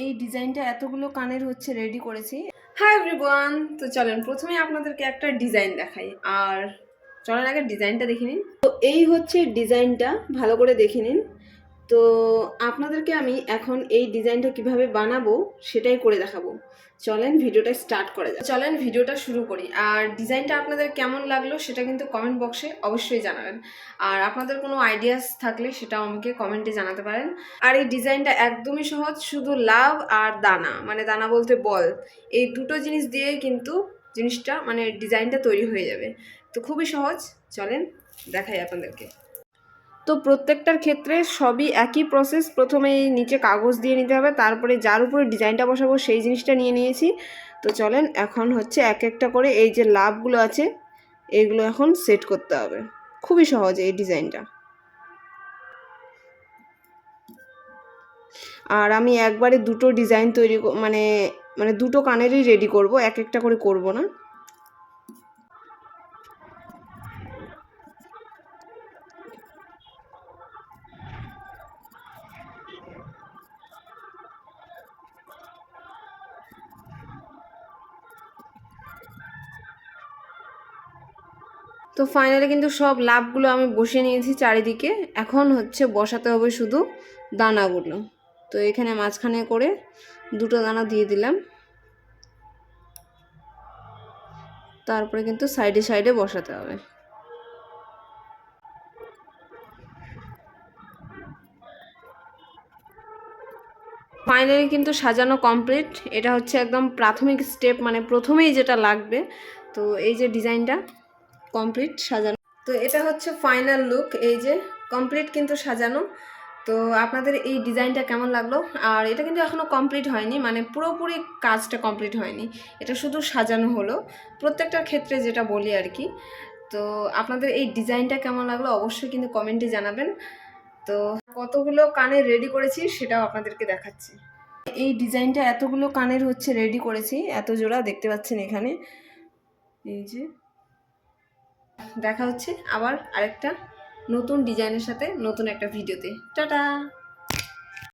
এই ডিজাইনটা এতগুলো কানের হচ্ছে রেডি করেছি। হাই এভরিওয়ান, তো চলেন প্রথমে আপনাদেরকে একটা ডিজাইন দেখাই। আর চলেন আগে ডিজাইনটা দেখে নিন। তো এই হচ্ছে ডিজাইনটা, ভালো করে দেখে নিন। তো আপনাদেরকে আমি এখন এই ডিজাইনটা কিভাবে বানাবো সেটাই করে দেখাবো। চলেন ভিডিওটা স্টার্ট করা যাক। চলেন ভিডিওটা শুরু করি। আর ডিজাইনটা আপনাদের কেমন লাগলো সেটা কিন্তু কমেন্ট বক্সে অবশ্যই জানাবেন। আর আপনাদের কোনো আইডিয়াস থাকলে সেটাও আমাকে কমেন্টে জানাতে পারেন। আর এই ডিজাইনটা একদমই সহজ, শুধু লাভ আর দানা, মানে দানা বলতে বল, এই দুটো জিনিস দিয়ে কিন্তু জিনিসটা মানে ডিজাইনটা তৈরি হয়ে যাবে। তো খুবই সহজ, চলেন দেখাই আপনাদেরকে। তো প্রত্যেকটার ক্ষেত্রে সবই একই প্রসেস। প্রথমে নিচে কাগজ দিয়ে নিতে হবে, তারপরে যার উপরে ডিজাইনটা বসাবো সেই জিনিসটা নিয়ে নিয়েছি। তো চলেন এখন হচ্ছে এক একটা করে এই যে লাভগুলো আছে এইগুলো এখন সেট করতে হবে। খুবই সহজ এই ডিজাইনটা। আর আমি একবারে দুটো ডিজাইন তৈরি মানে মানে দুটো কানেরই রেডি করব, এক একটা করে করব না। তো ফাইনালি কিন্তু সব লাভগুলো আমি বসিয়ে নিয়েছি চারিদিকে। এখন হচ্ছে বসাতে হবে শুধু দানাগুলো। তো এখানে মাঝখানে করে দুটো দানা দিয়ে দিলাম, তারপরে কিন্তু সাইডে সাইডে বসাতে হবে। ফাইনালি কিন্তু সাজানো কমপ্লিট। এটা হচ্ছে একদম প্রাথমিক স্টেপ, মানে প্রথমেই যেটা লাগবে। তো এই যে ডিজাইনটা কমপ্লিট সাজানো। তো এটা হচ্ছে ফাইনাল লুক, এই যে কমপ্লিট কিন্তু সাজানো। তো আপনাদের এই ডিজাইনটা কেমন লাগলো? আর এটা কিন্তু এখনও কমপ্লিট হয়নি, মানে পুরোপুরি কাজটা কমপ্লিট হয়নি, এটা শুধু সাজানো হলো প্রত্যেকটার ক্ষেত্রে, যেটা বলি আর কি। তো আপনাদের এই ডিজাইনটা কেমন লাগলো অবশ্যই কিন্তু কমেন্টে জানাবেন। তো কতগুলো কানের রেডি করেছি সেটাও আপনাদেরকে দেখাচ্ছি। এই ডিজাইনটা এতগুলো কানের হচ্ছে রেডি করেছি, এত জোড়া দেখতে পাচ্ছেন এখানে। এই যে দেখা হচ্ছে আবার আরেকটা নতুন ডিজাইনের সাথে নতুন একটা ভিডিওতে। টাটা।